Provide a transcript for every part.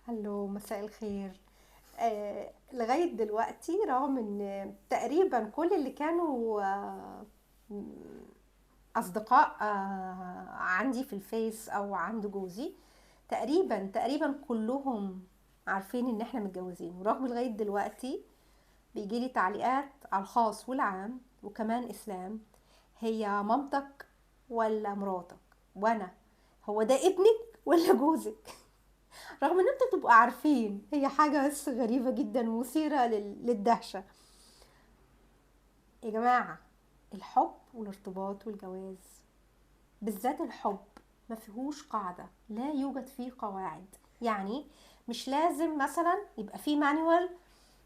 هلو، مساء الخير. لغاية دلوقتي رغم ان تقريبا كل اللي كانوا اصدقاء عندي في الفيس او عند جوزي، تقريبا كلهم عارفين ان احنا متجوزين، ورغم لغاية دلوقتي بيجيلي تعليقات على الخاص والعام وكمان اسلام: هي مامتك ولا مراتك؟ وانا هو ده ابنك ولا جوزك؟ رغم ان انتوا تبقوا عارفين، هي حاجة بس غريبة جدا ومثيرة للدهشة. يا جماعة، الحب والارتباط والجواز، بالذات الحب، ما فيهوش قاعدة، لا يوجد فيه قواعد. يعني مش لازم مثلا يبقى فيه مانيوال.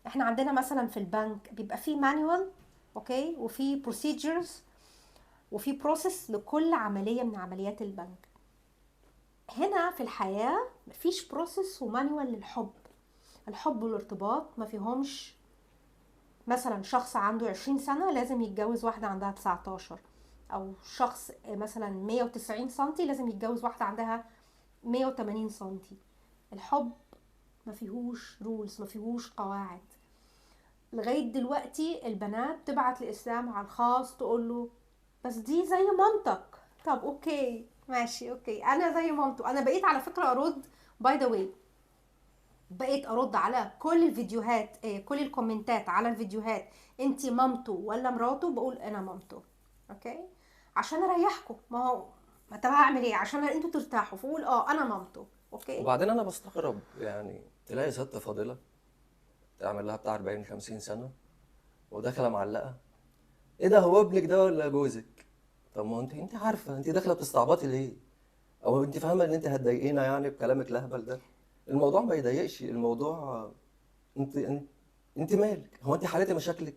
احنا عندنا مثلا في البنك بيبقى فيه مانيوال، اوكي، وفي بروسيجرز وفي بروسيس لكل عملية من عمليات البنك. هنا في الحياة مفيش بروسيس ومانيوال للحب. الحب والارتباط ما فيهمش مثلا شخص عنده 20 سنة لازم يتجوز واحدة عندها 19، او شخص مثلا 190 سنتي لازم يتجوز واحدة عندها 180 سنتي. الحب ما فيهوش رولز، ما فيهوش قواعد. لغاية دلوقتي البنات تبعت لإسلام على الخاص تقول له: بس دي زي مامتك. طب اوكي ماشي، اوكي، انا زي مامته. انا بقيت على فكرة ارد، باي ذا واي، بقيت ارد على كل الفيديوهات، كل الكومنتات على الفيديوهات: انتي مامته ولا مراته؟ بقول انا مامته، اوكي، عشان اريحكم. ما هو ما طب هعمل ايه عشان انتوا ترتاحوا؟ فقول انا مامته، اوكي. وبعدين انا بستغرب يعني تلاقي ست فاضله تعمل لها بتاع 40 50 سنه وداخله معلقه. ايه ده، هو ابنك ده ولا جوزك؟ طب ما انت عارفه انت داخله بتستعبطي ليه؟ او انت فاهمه ان انت هتضايقينا يعني بكلامك الاهبل ده؟ الموضوع ما يضايقش الموضوع. انت مالك؟ هو انت حليتي مشاكلك؟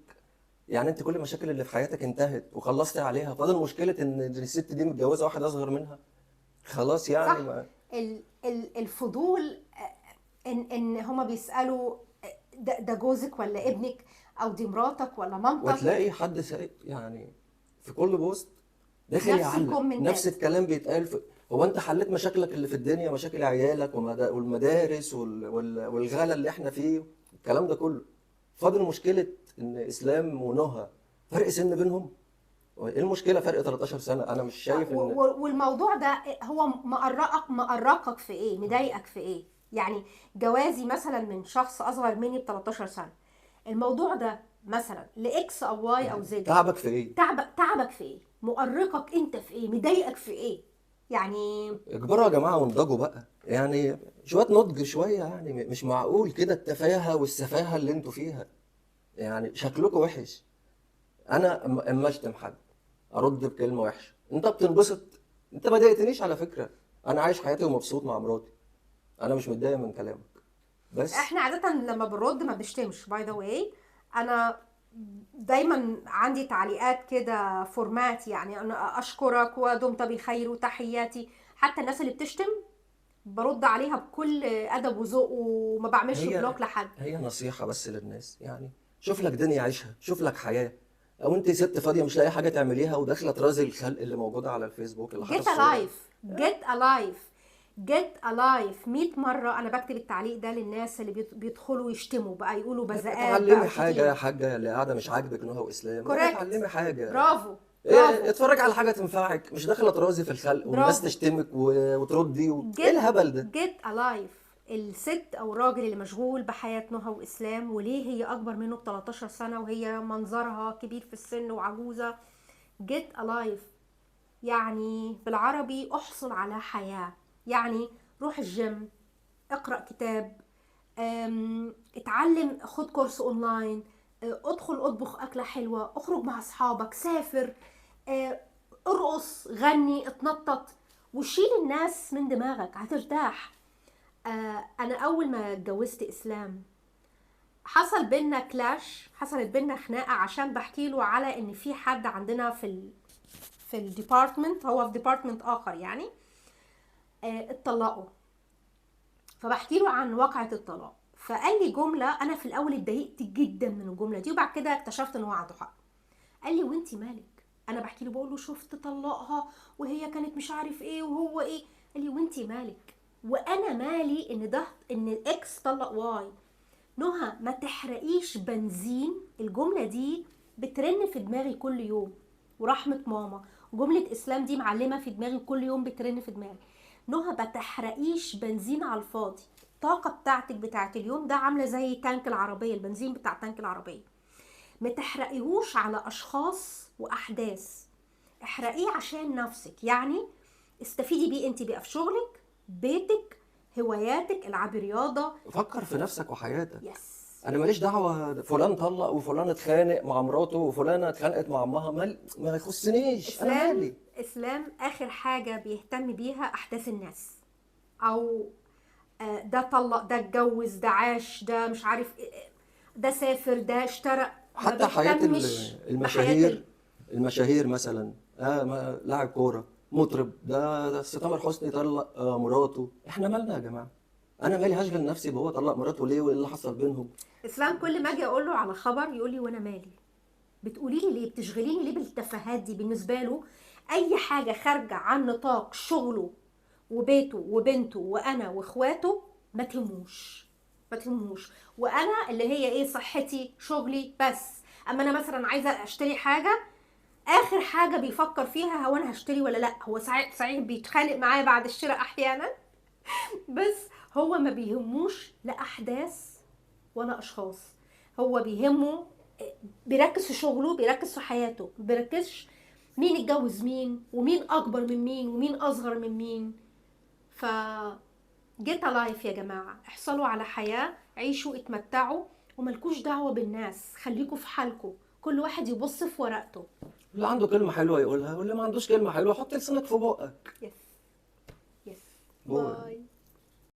يعني انت كل المشاكل اللي في حياتك انتهت وخلصتي عليها، فاضل مشكله ان الست دي متجوزه واحد اصغر منها؟ خلاص يعني صح. ما. الفضول، ان هما بيسالوا: ده جوزك ولا ابنك؟ او دي مراتك ولا مامتك؟ وتلاقي حد سايق يعني في كل بوست داخل نفس يعلق نفس الكومنتات. الكلام بيتقال هو انت حليت مشاكلك اللي في الدنيا، مشاكل عيالك والمدارس والغلا اللي احنا فيه، الكلام ده كله؟ فاضل مشكلة ان اسلام ونهى فرق سن بينهم. ايه المشكلة فرق 13 سنة؟ انا مش شايف ان. والموضوع ده هو مقرقك في ايه؟ مضايقك في ايه؟ يعني جوازي مثلا من شخص اصغر مني ب 13 سنه، الموضوع ده مثلا لاكس او واي او زد، تعبك في ايه؟ تعبك في ايه؟ مؤرقك انت في ايه؟ مضايقك في ايه؟ يعني اكبروا يا جماعة وانضجوا بقى يعني، شوية نضج شوية يعني، مش معقول كده التفاهة والسفاهة اللي انتوا فيها. يعني شكلكم وحش. انا اما اشتم حد ارد بكلمه وحشه انت بتنبسط؟ انت ما ضايقتنيش على فكره. انا عايش حياتي ومبسوط مع مراتي. انا مش متضايق من كلامك بس. احنا عادة لما بنرد ما بنشتمش، باي ذا واي. انا دايما عندي تعليقات كده فورمات، يعني انا اشكرك ودمت بخير وتحياتي. حتى الناس اللي بتشتم برد عليها بكل ادب وذوق، وما بعملش هي بلوك لحد. هي نصيحه بس للناس يعني، شوف لك دنيا عيشها، شوف لك حياه. او انت ست فاضيه مش لاقي حاجه تعمليها وداخله ترازي الخلق اللي موجوده على الفيسبوك اللي حاطط جيت صوره. الايف، جيت الايف، جيت الايف. 100 مره انا بكتب التعليق ده للناس اللي بيدخلوا يشتموا بقى، يقولوا بذاءات اتعلمي بقى حاجه يا وشتيمه. حاجه اللي قاعده مش عاجبك نهى واسلام، روحي كوريكت. اتعلمي حاجه. برافو. برافو. اتفرج على حاجه تنفعك، مش داخله ترازي في الخلق والناس برافو. تشتمك وتردي ايه جيت الهبل ده؟ جيت الايف. الست او الراجل اللي مشغول بحياة نهى واسلام، وليه هي اكبر منه ب 13 سنة وهي منظرها كبير في السن وعجوزة. جيت الايف، يعني بالعربي احصل على حياة. يعني روح الجيم، اقرأ كتاب، اتعلم، خد كورس اونلاين، ادخل اطبخ اكلة حلوة، اخرج مع اصحابك، سافر، اه، ارقص، غني، اتنطط، وشيل الناس من دماغك هترتاح. انا اول ما اتجوزت اسلام حصل بينا كلاش، حصلت بينا خناقة عشان بحكي له على ان في حد عندنا في الديبارتمنت، هو في ديبارتمنت اخر يعني، اتطلقوا. فبحكي له عن واقعة الطلاق، فقال لي جملة انا في الاول اتضايقت جدا من الجملة دي، وبعد كده اكتشفت ان هو عنده حق. قال لي: وانتي مالك؟ انا بحكي له بقول له: شفت طلقها وهي كانت مش عارف ايه وهو ايه. قال لي: وانتي مالك؟ وانا مالي ان الاكس طلق واي. نهى ما تحرقيش بنزين، الجمله دي بترن في دماغي كل يوم، ورحمه ماما. جمله اسلام دي معلمه في دماغي كل يوم، بترن في دماغي. نهى ما تحرقيش بنزين على الفاضي. الطاقه بتاعتك بتاعت اليوم ده عامله زي تانك العربيه، البنزين بتاع تانك العربيه، ما تحرقيهوش على اشخاص واحداث، احرقيه عشان نفسك. يعني استفيدي بيه انت بقى في شغلك، بيتك، هواياتك، العبي رياضه. فكر في نفسك وحياتك. يس. انا ماليش دعوه فلان طلق وفلان اتخانق مع مراته وفلانه اتخانقت مع امها، ما يخصنيش، انا مالي. اسلام اخر حاجه بيهتم بيها احداث الناس، او ده طلق، ده اتجوز، ده عاش، ده مش عارف ده سافر، ده اشترى. ما حتى حياه بيهتمش بحياه المشاهير مثلا، لاعب كوره، مطرب، ده تامر حسني طلق مراته، احنا مالنا يا جماعه؟ انا مالي؟ هشغل نفسي بهو طلق مراته ليه وايه اللي حصل بينهم؟ اسلام كل ما اجي اقول له على خبر يقول لي وانا مالي؟ بتقولي لي ليه؟ بتشغليني ليه بالتفاهات دي؟ بالنسبه له اي حاجه خارجه عن نطاق شغله وبيته وبنته وانا واخواته ما تهموش، ما تهموش. وانا اللي هي ايه، صحتي، شغلي بس. اما انا مثلا عايزه اشتري حاجه، اخر حاجه بيفكر فيها هو انا هشتري ولا لا. هو صحيح بيتخانق معايا بعد الشراء احيانا، بس هو ما بيهموش لا احداث ولا اشخاص. هو بيهمه، بيركز في شغله، بيركز في حياته، بيركزش مين اتجوز مين، ومين اكبر من مين، ومين اصغر من مين. ف جيت لايف يا جماعه، احصلوا على حياه، عيشوا، اتمتعوا، وملكوش دعوه بالناس، خليكوا في حالكوا، كل واحد يبص في ورقته. اللي عنده كلمه حلوه يقولها، واللي ما عندوش كلمه حلوه حط لسانك في بقك. يس. يس. باي. باي.